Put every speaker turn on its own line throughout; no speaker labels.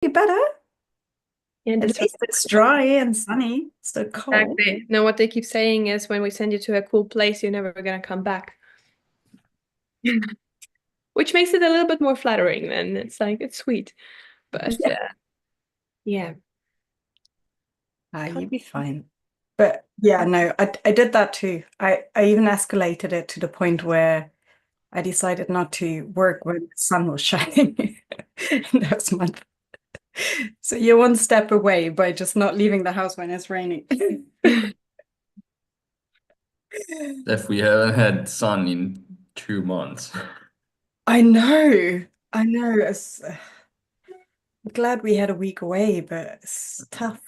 better.
Yeah,
At least it's dry and sunny. So cold.
exactly. No, what they keep saying is when we send you to a cool place, you're never gonna come back. Which makes it a little bit more flattering then. It's like it's sweet. But
Yeah.
yeah.
You'd be fine. But yeah, no, I did that too. I even escalated it to the point where I decided not to work when the sun was shining in those months. So you're one step away by just not leaving the house when it's raining.
If we haven't had sun in 2 months.
I know. I know. I'm glad we had a week away, but it's tough.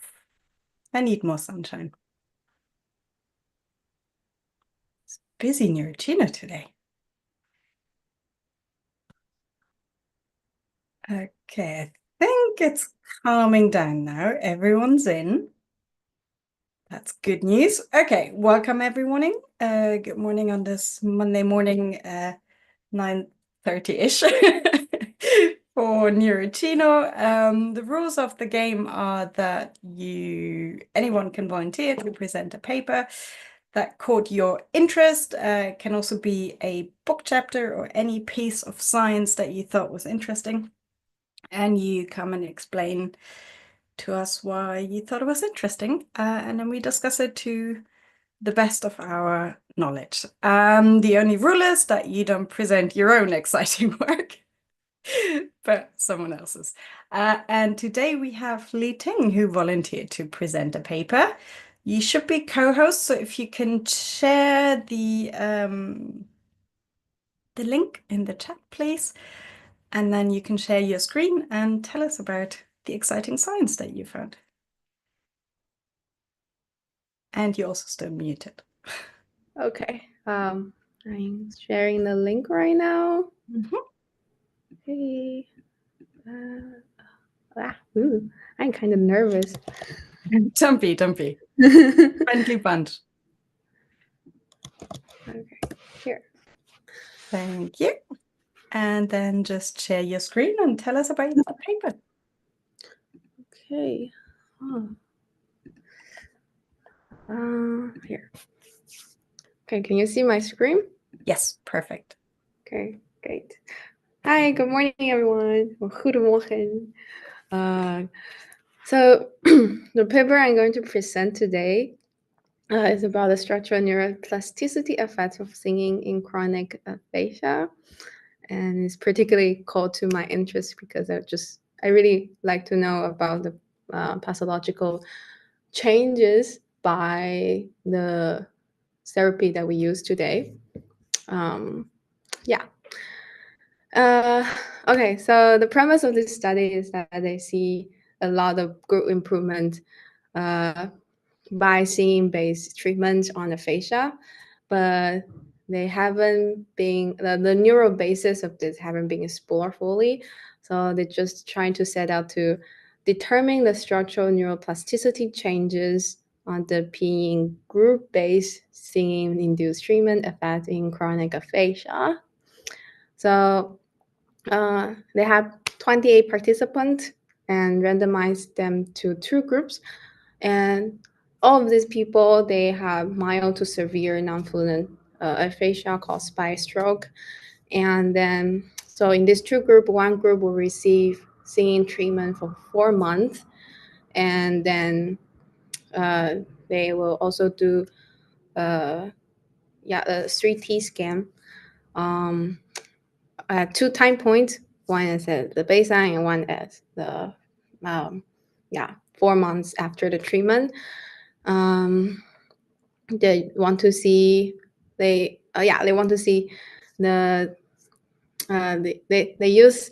I need more sunshine. It's busy Neuroccino today. Okay, I think it's calming down now. Everyone's in. That's good news. Okay, welcome everyone. Good morning on this Monday morning, 9:30-ish for Neuroccino. The rules of the game are that anyone can volunteer to present a paper that caught your interest. Can also be a book chapter or any piece of science that you thought was interesting. And you come and explain to us why you thought it was interesting, and then we discuss it to the best of our knowledge. The only rule is that you don't present your own exciting work, but someone else's. And today we have Li Ting, who volunteered to present a paper. You should be co-hosts, so if you can share the link in the chat, please. And then you can share your screen and tell us about the exciting science that you found. And you're also still muted.
Okay. I'm sharing the link right now. Okay. I'm kind of nervous.
Don't be. Friendly bunch.
Okay, here.
Thank you. And then just share your screen and tell us about your paper.
Okay. Here. Okay, can you see my screen?
Yes, perfect.
Okay, great. Hi, good morning, everyone. Or goedemorgen. So the paper I'm going to present today is about the structural neuroplasticity effects of singing in chronic aphasia, and it's particularly called to my interest because I really like to know about the pathological changes by the therapy that we use today. Yeah. Okay, so the premise of this study is that they see a lot of group improvement by singing-based treatment on aphasia, but they haven't been, the neural basis of this haven't been explored fully. So they're just trying to set out to determine the structural neuroplasticity changes on the peeing group-based singing-induced treatment effect in chronic aphasia. So they have 28 participants and randomized them to 2 groups. And all of these people, they have mild to severe nonfluent aphasia caused by stroke. And then, so in this 2 group, one group will receive singing treatment for 4 months. And then they will also do a 3T scan at 2 time points. One is at the baseline and one as the 4 months after the treatment. They want to see they want to see the they use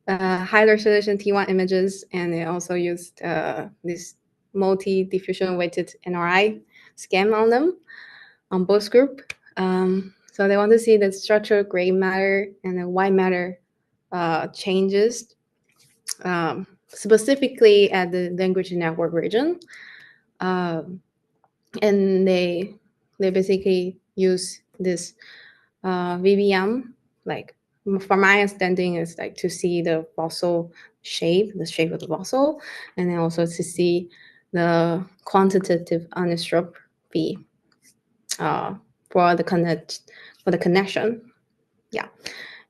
high resolution T1 images, and they also used this diffusion-weighted NRI scan on them on both group. So they want to see the structural gray matter and the white matter changes, specifically at the language network region. And they basically use this VBM, like from my understanding, is like to see the voxel shape, the shape of the voxel, and then also to see the quantitative anisotropy for the connection. Yeah,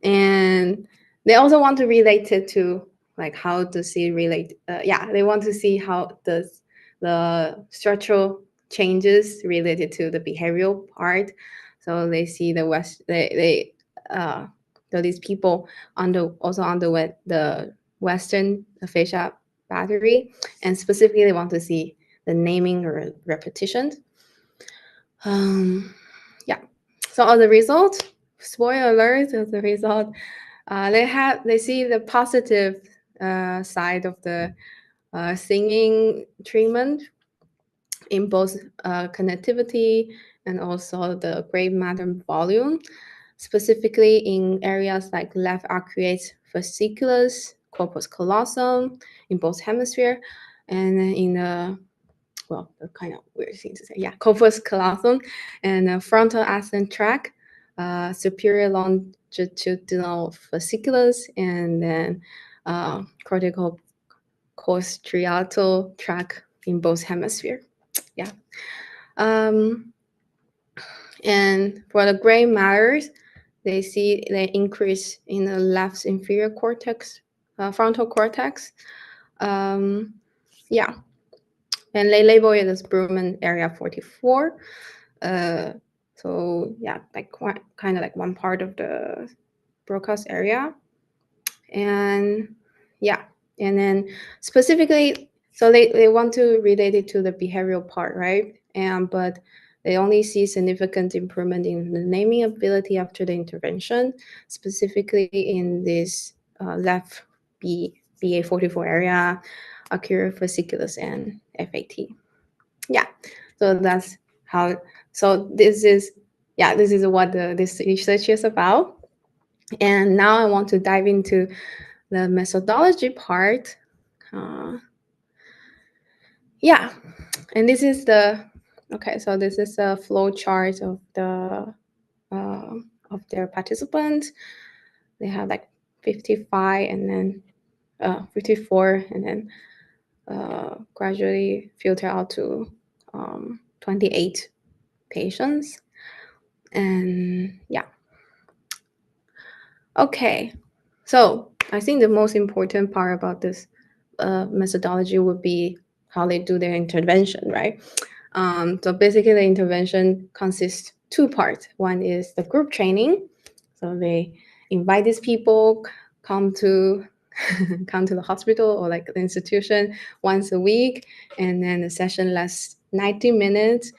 and they also want to relate it to like how does it relate. They want to see how does the structural changes related to the behavioral part. So they see so these people also underwent the Western aphasia battery, and specifically they want to see the naming or repetition. Yeah. So as a result, spoiler alert, as a result, they see the positive side of the singing treatment in both connectivity and also the gray matter volume, specifically in areas like left arcuate fasciculus, corpus callosum in both hemisphere, and in the kind of weird thing to say. Yeah, corpus callosum and frontal aslant tract, superior longitudinal fasciculus, and then corticostriatal tract in both hemisphere. Yeah. And for the gray matters, they see the increase in the left inferior cortex, frontal cortex. Yeah. And they label it as Brodmann area 44. So yeah, like kind of like one part of the broadcast area. And yeah, and then specifically, so they want to relate it to the behavioral part, right? But they only see significant improvement in the naming ability after the intervention, specifically in this left BA44 area, arcuate fasciculus, and FAT. Yeah, so that's how. So this is what this research is about. And now I want to dive into the methodology part. Yeah, and this is so this is a flow chart of their participants. They have like 55 and then 54, and then gradually filter out to 28 patients. And yeah. Okay, so I think the most important part about this methodology would be how they do their intervention, right? So basically the intervention consists two parts. One is the group training. So they invite these people come to the hospital or like the institution once a week, and then the session lasts 90 minutes,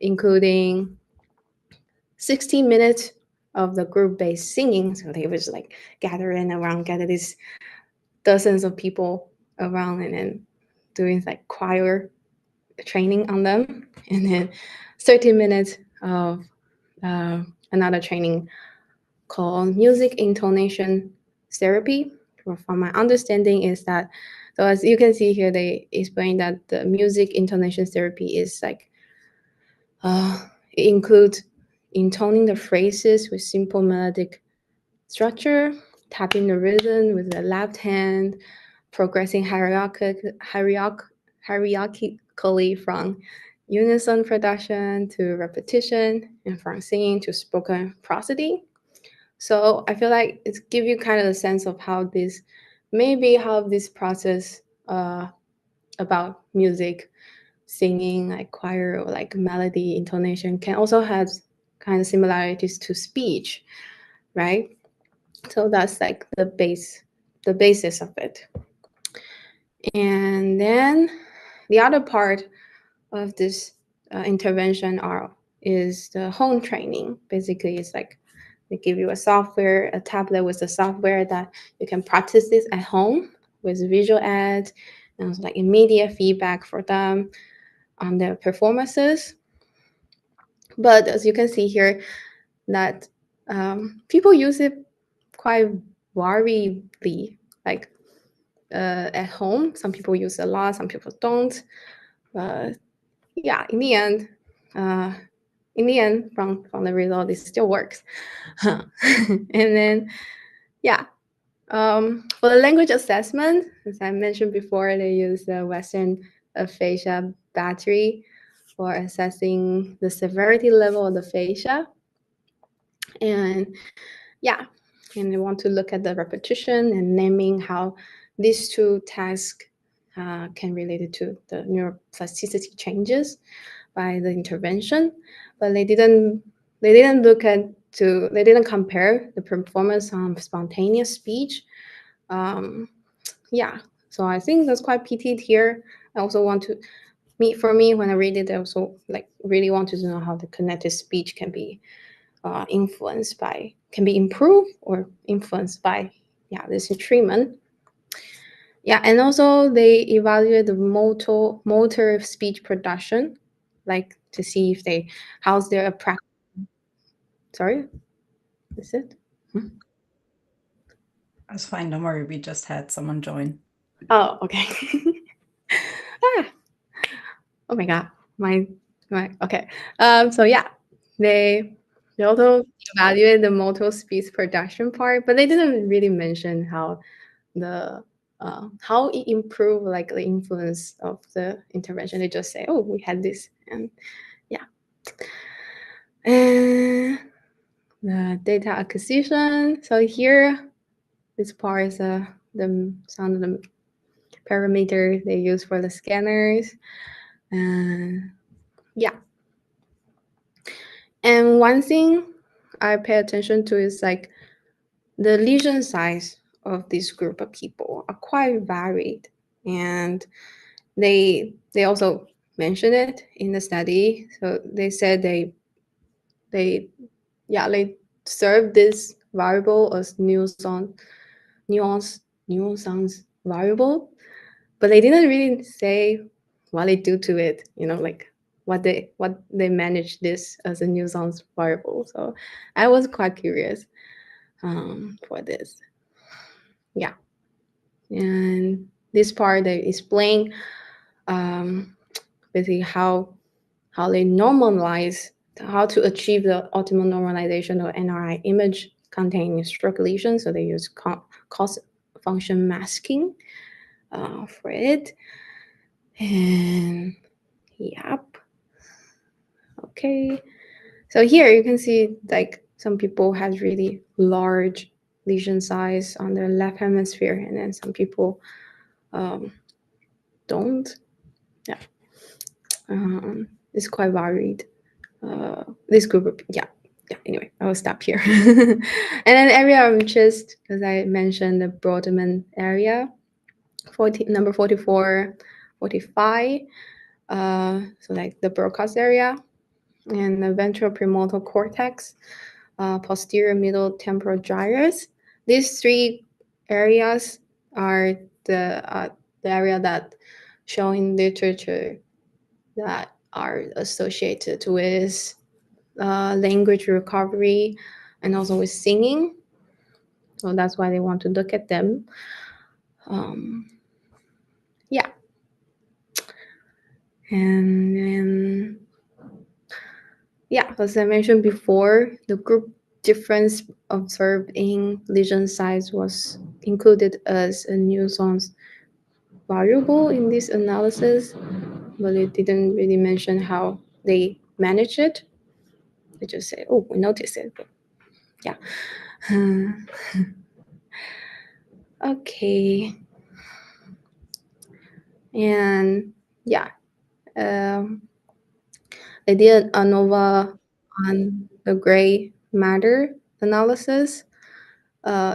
including 60 minutes of the group-based singing. So they was like gather these dozens of people around, and then doing like choir training on them, and then 30 minutes of another training called music intonation therapy. From my understanding is that, so as you can see here, they explain that the music intonation therapy is like it includes intoning the phrases with simple melodic structure, tapping the rhythm with the left hand, progressing hierarchically from unison production to repetition, and from singing to spoken prosody. So I feel like it gives you kind of a sense of how this process about music, singing, like choir or like melody intonation, can also have kind of similarities to speech, right? So that's like the basis of it. And then the other part of this intervention is the home training. Basically, it's like they give you a tablet with the software that you can practice this at home with visual aids and like immediate feedback for them on their performances. But as you can see here, that people use it quite variedly, like at home. Some people use it a lot, some people don't. But yeah, in the end, in the end, from the result, it still works. And then, yeah. For the language assessment, as I mentioned before, they use the Western aphasia battery for assessing the severity level of the aphasia. And yeah, and they want to look at the repetition and naming how these two tasks can relate to the neuroplasticity changes by the intervention. But they didn't compare the performance on spontaneous speech. Yeah, so I think that's quite pitied here. I also want to for me when I read it, I also really wanted to know how the connected speech can be can be improved or influenced by this treatment. Yeah, and also they evaluate the motor speech production, like to see if how's their practice. Sorry, is it?
That's fine, don't worry, we just had someone join.
Oh, okay. Oh my god, my okay. So yeah, they also evaluate the motor speech production part, but they didn't really mention how it improved the influence of the intervention. They just say, oh, we had this, and yeah. And the data acquisition. So here, this part is some of the parameters they use for the scanners. Yeah. And one thing I pay attention to is the lesion size of this group of people are quite varied, and they also mentioned it in the study. So they said they serve this variable as nuance variable, but they didn't really say what they do to it. What they manage this as a nuance variable. So I was quite curious for this. Yeah, and this part they explain basically how they normalize, how to achieve the optimal normalization of NRI image containing stroke lesions. So they use cost function masking for it. And yep. Okay. So here you can see some people has really large lesion size on their left hemisphere, and then some people don't. Yeah. It's quite varied. This group of, anyway, I will stop here. And then area of interest, as I mentioned, the Brodmann area, number 44, 45. So the broadcast area, and the ventral premotor cortex, posterior middle temporal gyrus. These three areas are the area that show in literature that are associated with language recovery and also with singing. So that's why they want to look at them. Yeah. And then, as I mentioned before, the group difference observed in lesion size was included as a nuisance variable in this analysis, but it didn't really mention how they manage it. They just say, oh, we noticed it, but yeah. Okay. And yeah, they did ANOVA on the gray matter analysis,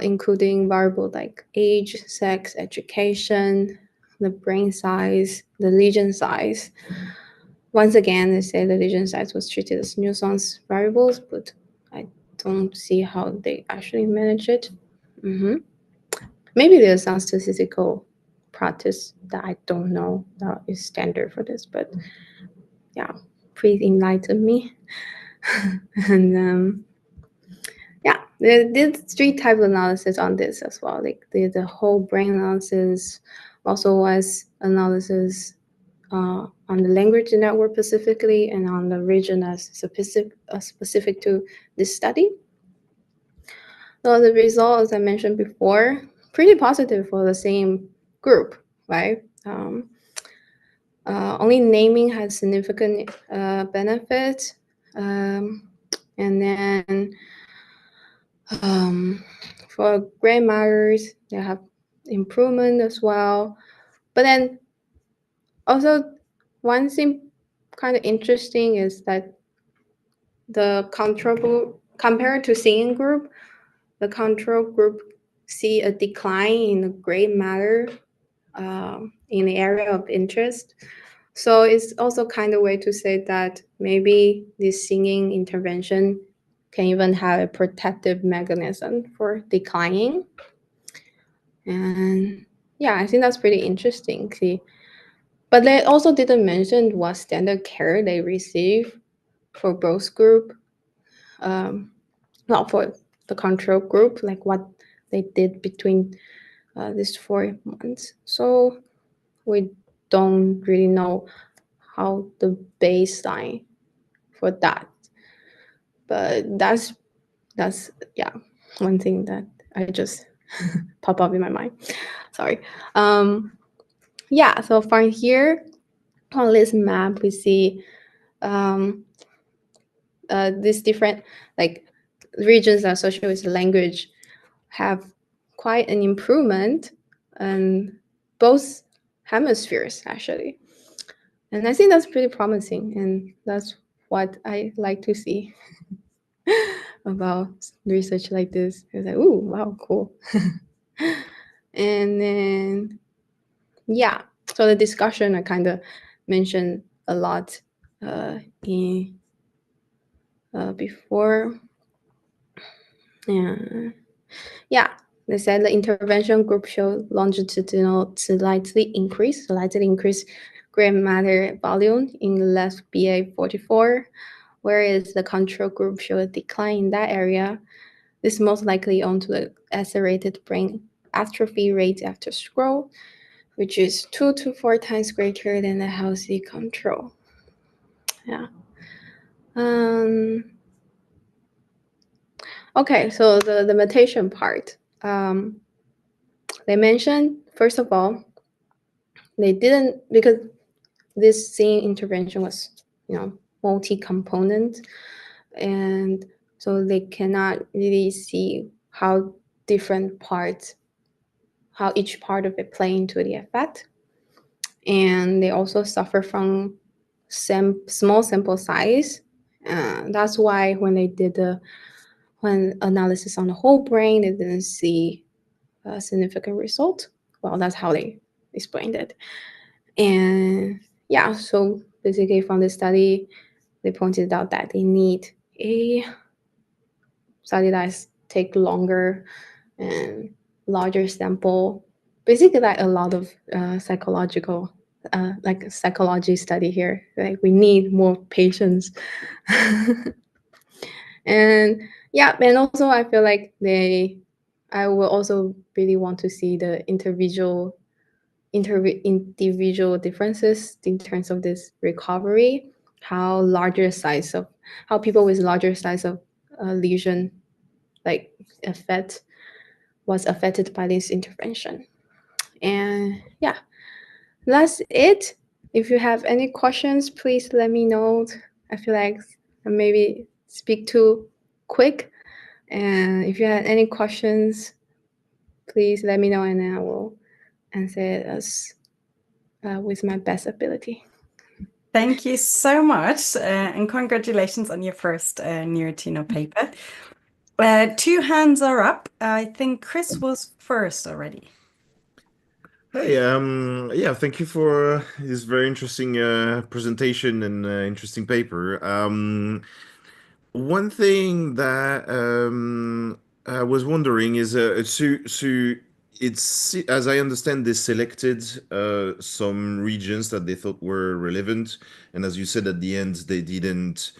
including variables like age, sex, education, the brain size, the lesion size. Once again, they say the lesion size was treated as nuisance variables, but I don't see how they actually manage it. Maybe there's some statistical practice that I don't know that is standard for this, but yeah, please enlighten me. And they did 3 types of analysis on this as well. The whole brain analysis, also was analysis on the language network specifically and on the region as specific to this study. So the result, as I mentioned before, pretty positive for the same group, right? Only naming has significant benefit. And then for gray matters, they have improvement as well. But then also one thing kind of interesting is that the control group, compared to singing group, the control group see a decline in the gray matter in the area of interest. So it's also kind of way to say that maybe this singing intervention can even have a protective mechanism for declining. And yeah, I think that's pretty interesting. See, but they also didn't mention what standard care they receive for both group. Not for the control group, like what they did between these 4 months. So we don't really know how the baseline for that. But that's yeah, one thing that I just pop up in my mind. Sorry. Yeah, so from here on this map we see these different like regions associated with language have quite an improvement in both hemispheres actually. And I think that's pretty promising, and that's what I like to see about research like this. It's like, ooh, wow, cool. And then, yeah, so the discussion I kind of mentioned a lot in before. Yeah, they said the intervention group showed longitudinal slightly increase gray matter volume in left BA44, whereas the control group showed a decline in that area. This is most likely owed to the accelerated brain atrophy rate after stroke, which is 2 to 4 times greater than the healthy control. Yeah. Okay, so the limitation part. They mentioned, first of all, they didn't, because this same intervention was, multi-component, and so they cannot really see how different parts, how each part of it play into the effect. And they also suffer from small sample size. That's why when they did when analysis on the whole brain, they didn't see a significant result. Well, that's how they explained it. And yeah, so basically from the study, they pointed out that they need a study that take longer and larger sample. Basically, like a lot of psychological, like psychology study here. Like we need more patients. And yeah, and also I feel like I will also really want to see the individual differences in terms of this recovery, how people with larger size of lesion like was affected by this intervention. And yeah, that's it. If you have any questions, please let me know. I feel like I maybe speak too quick, and if you have any questions, please let me know, and then I will answer it as with my best ability.
Thank you so much, and congratulations on your first Neuroccino paper. 2 hands are up. I think Chris was first already.
Hey, yeah, thank you for this very interesting presentation and interesting paper. One thing that I was wondering is, so it's, as I understand, they selected some regions that they thought were relevant, and as you said at the end, they didn't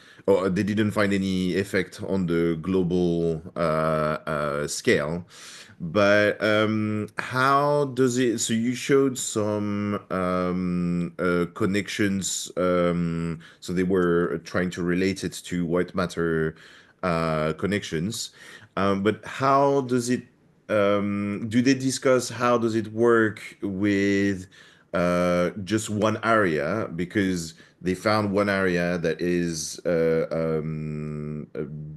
find any effect on the global scale. But how does it? So you showed some connections. So they were trying to relate it to white matter connections. But how does it? Do they discuss how does it work with just one area? Because they found one area that is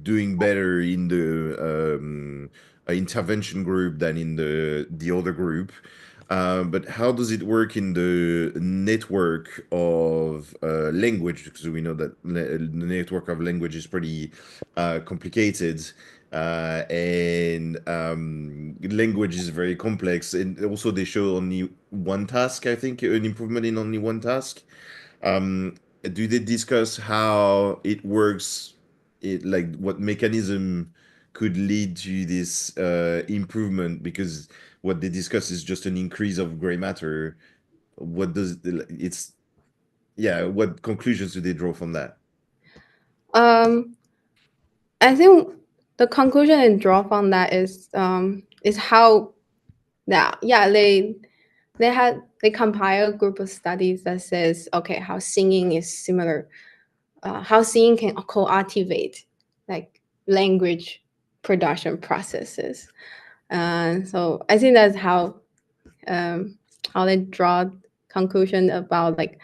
doing better in the intervention group than in the other group. But how does it work in the network of language? Because we know that the network of language is pretty complicated. And language is very complex. And also they show only one task, I think, an improvement in only one task. Do they discuss how it works? It like what mechanism could lead to this improvement? Because what they discuss is just an increase of gray matter. What does it's yeah? What conclusions do they draw from that?
I think the conclusion I draw from that is how they compile a group of studies that says, okay, how singing is similar, how singing can co-activate like language production processes. So I think that's how they draw conclusion about like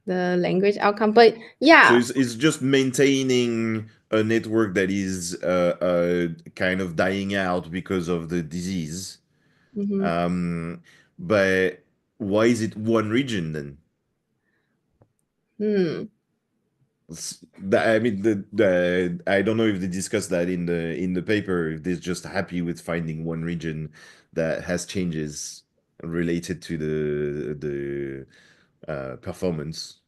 the language outcome. But yeah,
So it's just maintaining a network that is kind of dying out because of the disease.
mhm.
But why is it one region then? I mean, I don't know if they discussed that in the paper. If they're just happy with finding one region that has changes related to the performance.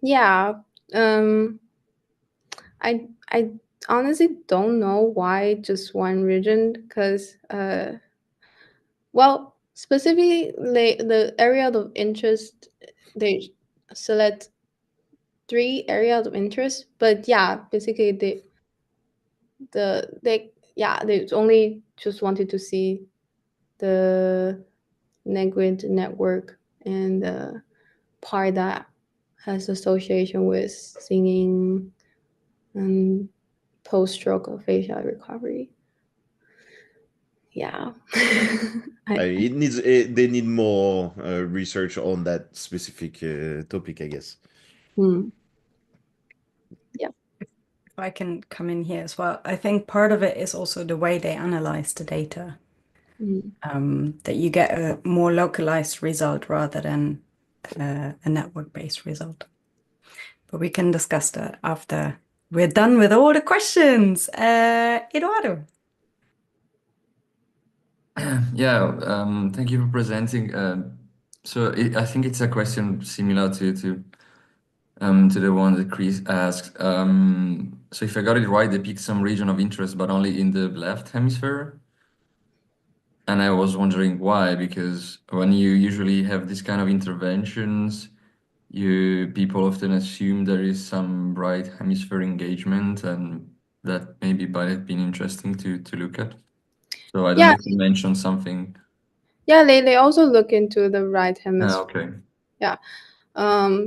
Yeah. I honestly don't know why just one region, because well, specifically the area of interest, they select 3 areas of interest, but yeah, basically they only just wanted to see the language network and the part that has association with singing and post-stroke aphasia recovery. Yeah.
They need more research on that specific topic, I guess.
Yeah.
If I can come in here as well, I think part of it is also the way they analyze the data. That you get a more localized result rather than a network-based result. But we can discuss that after we're done with all the questions. Eduardo.
Yeah, thank you for presenting. I think it's a question similar to the one that Chris asked. So if I got it right, they picked some region of interest, but only in the left hemisphere. And I was wondering why, because when you usually have this kind of interventions, people often assume there is some right hemisphere engagement, and that maybe might have been interesting to look at. So I don't know if you mentioned something.
Yeah, they also look into the right hemisphere.
Okay.
Yeah.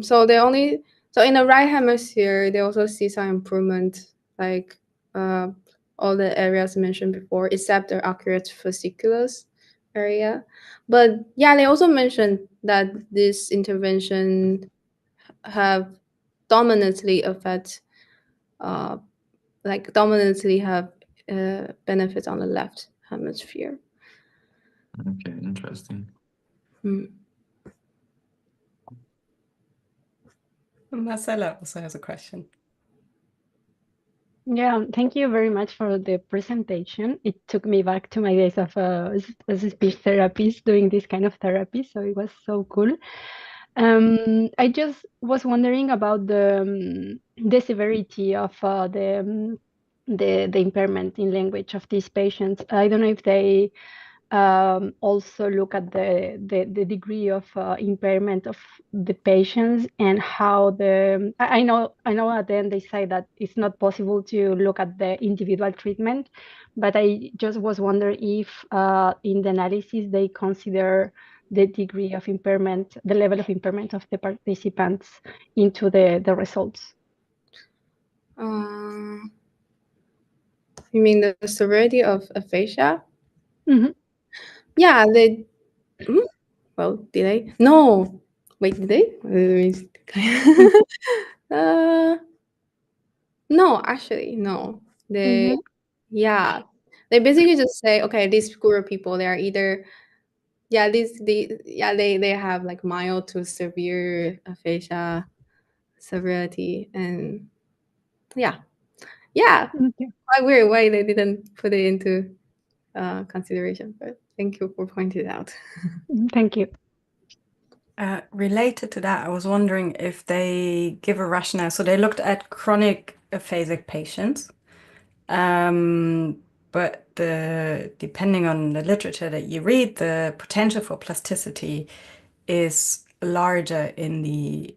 So in the right hemisphere, they also see some improvement, like all the areas mentioned before, except the arcuate fasciculus area. But yeah, they also mentioned that this intervention have dominantly affect, dominantly have benefits on the left hemisphere.
Okay, interesting.
Marcela also has a question.
Yeah, thank you very much for the presentation. It took me back to my days of as a speech therapist doing this kind of therapy, so it was so cool. I just was wondering about the severity of the impairment in language of these patients. I don't know if they also look at the degree of impairment of the patients and how I know at the end they say that it's not possible to look at the individual treatment, but I just was wondering if in the analysis they consider the degree of impairment, the level of impairment of the participants into the results.
You mean the severity of aphasia?
Mm-hmm.
Yeah, they. Well, did I? No. Wait, did they? No, actually, no. They, yeah, they basically just say, okay, these group of people, they are either, they have like mild to severe aphasia severity, and yeah, quite weird why they didn't put it into consideration, but thank you for pointing it out.
Thank you.
Related to that, I was wondering if they give a rationale. So they looked at chronic aphasic patients, but depending on the literature that you read, the potential for plasticity is larger in the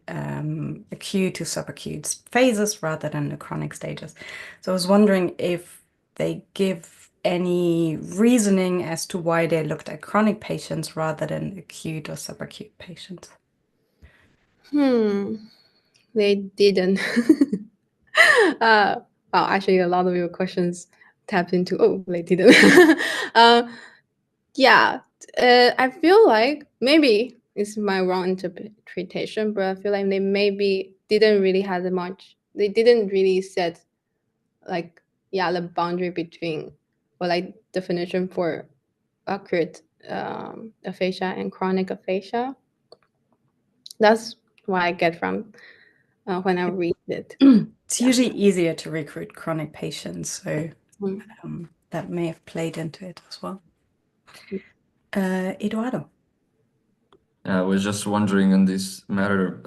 acute to subacute phases rather than the chronic stages. So I was wondering if they give any reasoning as to why they looked at chronic patients rather than acute or subacute patients.
They didn't. Well, actually, a lot of your questions tapped into, they didn't. Yeah, I feel like maybe it's my wrong interpretation, but I feel like they maybe didn't really have much. They didn't really set like the boundary between or like definition for acute aphasia and chronic aphasia. That's what I get from when I read it.
It's usually easier to recruit chronic patients, so that may have played into it as well. Eduardo.
I was just wondering on this matter.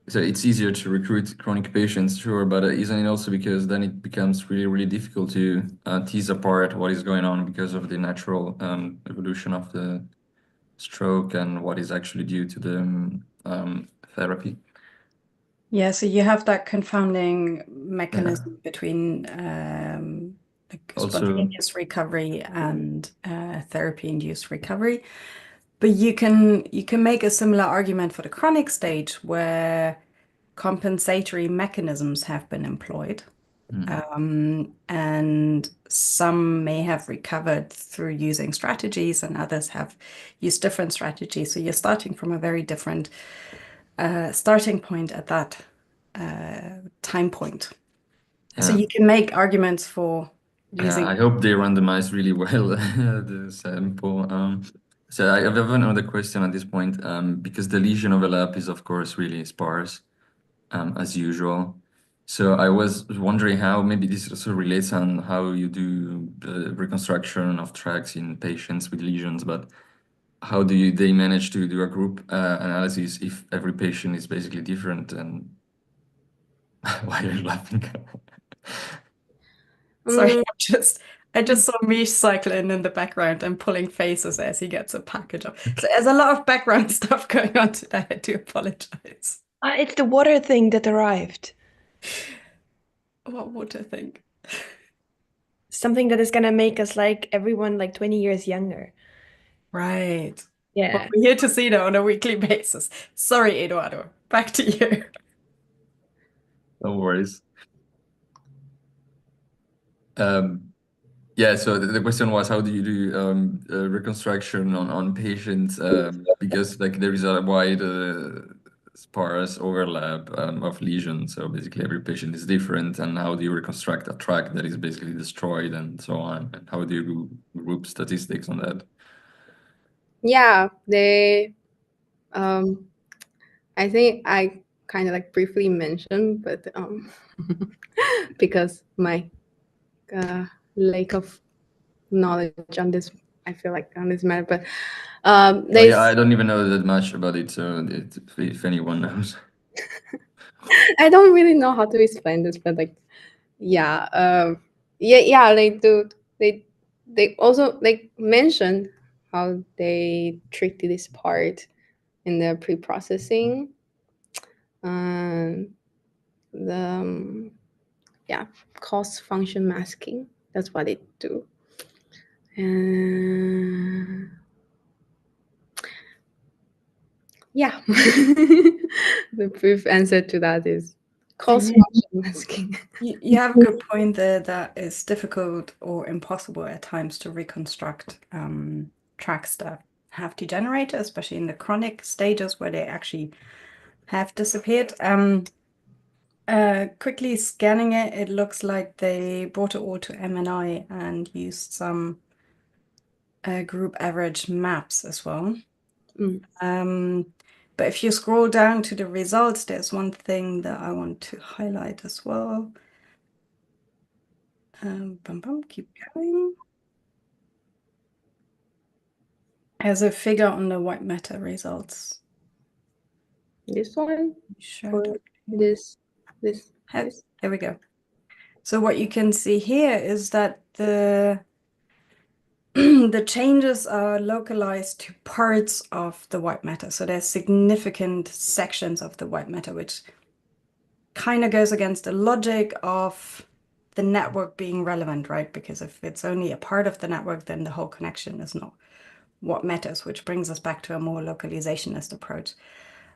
So it's easier to recruit chronic patients, sure, but isn't it also because then it becomes really, really difficult to tease apart what is going on because of the natural evolution of the stroke and what is actually due to the therapy?
Yeah, so you have that confounding mechanism between like spontaneous recovery and therapy-induced recovery. But you can make a similar argument for the chronic stage where compensatory mechanisms have been employed. And some may have recovered through using strategies and others have used different strategies. So you're starting from a very different starting point at that time point. So you can make arguments for using.
I hope they randomize really well the sample. So I have another question at this point, because the lesion overlap is of course really sparse, as usual. So I was wondering how maybe this also relates on how you do the reconstruction of tracts in patients with lesions, but how do they manage to do a group analysis if every patient is basically different? And why are you laughing?
Sorry, I just saw Mish cycling in the background and pulling faces as he gets a package of. So there's a lot of background stuff going on today. I do apologize.
It's the water thing that arrived.
What water thing?
Something that is gonna make us like everyone like 20 years younger.
Right.
Yeah.
Well, we're here to see that on a weekly basis. Sorry, Eduardo. Back to you.
No worries. Yeah, so the question was, how do you do reconstruction on patients? Because like there is a wide sparse overlap of lesions. So basically every patient is different. And how do you reconstruct a tract that is basically destroyed and so on? And how do you group statistics on that?
Yeah, they I think I kind of like briefly mentioned, but because my lack of knowledge on this, I feel like on this matter, but
Yeah, I don't even know that much about it, so if anyone knows.
I don't really know how to explain this, but like, they do. they also mentioned how they treated this part in the pre-processing. The cost function masking. That's what they do. And yeah, the brief answer to that is cost function masking.
You have a good point there that it's difficult or impossible at times to reconstruct tracks that have degenerated, especially in the chronic stages where they actually have disappeared. Quickly scanning it, it looks like they brought it all to MNI and used some group average maps as well. But if you scroll down to the results, there's one thing that I want to highlight as well. Keep going. As a figure on the white matter results.
This one?
Sure.
This.
There we go. So what you can see here is that the the changes are localized to parts of the white matter. So there's significant sections of the white matter, which kind of goes against the logic of the network being relevant, right? Because if it's only a part of the network, then the whole connection is not what matters, which brings us back to a more localizationist approach.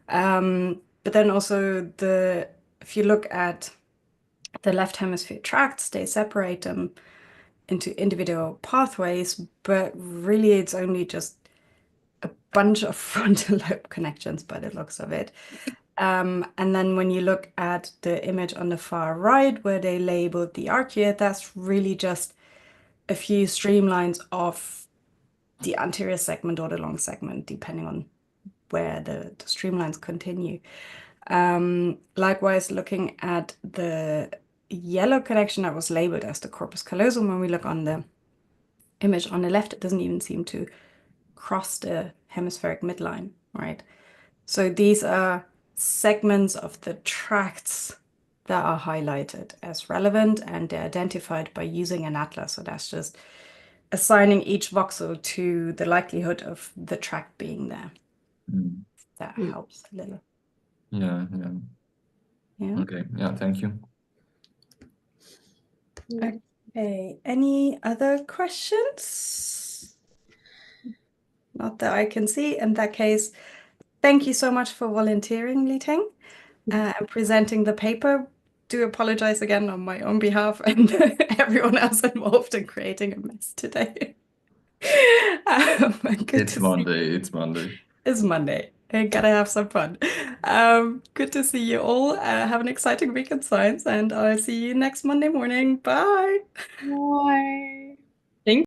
But then also if you look at the left hemisphere tracts, they separate them into individual pathways, but really it's only just a bunch of frontal lobe connections by the looks of it. And then when you look at the image on the far right, where they labeled the arcuate, that's really just a few streamlines of the anterior segment or the long segment, depending on where the streamlines continue. Likewise, looking at the yellow connection that was labeled as the corpus callosum, when we look on the image on the left, it doesn't even seem to cross the hemispheric midline, right? So these are segments of the tracts that are highlighted as relevant, and they're identified by using an atlas. So that's just assigning each voxel to the likelihood of the tract being there. That helps a little.
Yeah. Okay. Yeah, thank you.
Okay, any other questions? Not that I can see. In that case, thank you so much for volunteering, Li Ting, and presenting the paper. Do apologize again on my own behalf and everyone else involved in creating a mess today.
It's Monday. It's Monday.
It's Monday. I gotta have some fun. Good to see you all. Have an exciting week in science, and I'll see you next Monday morning. Bye.
Bye.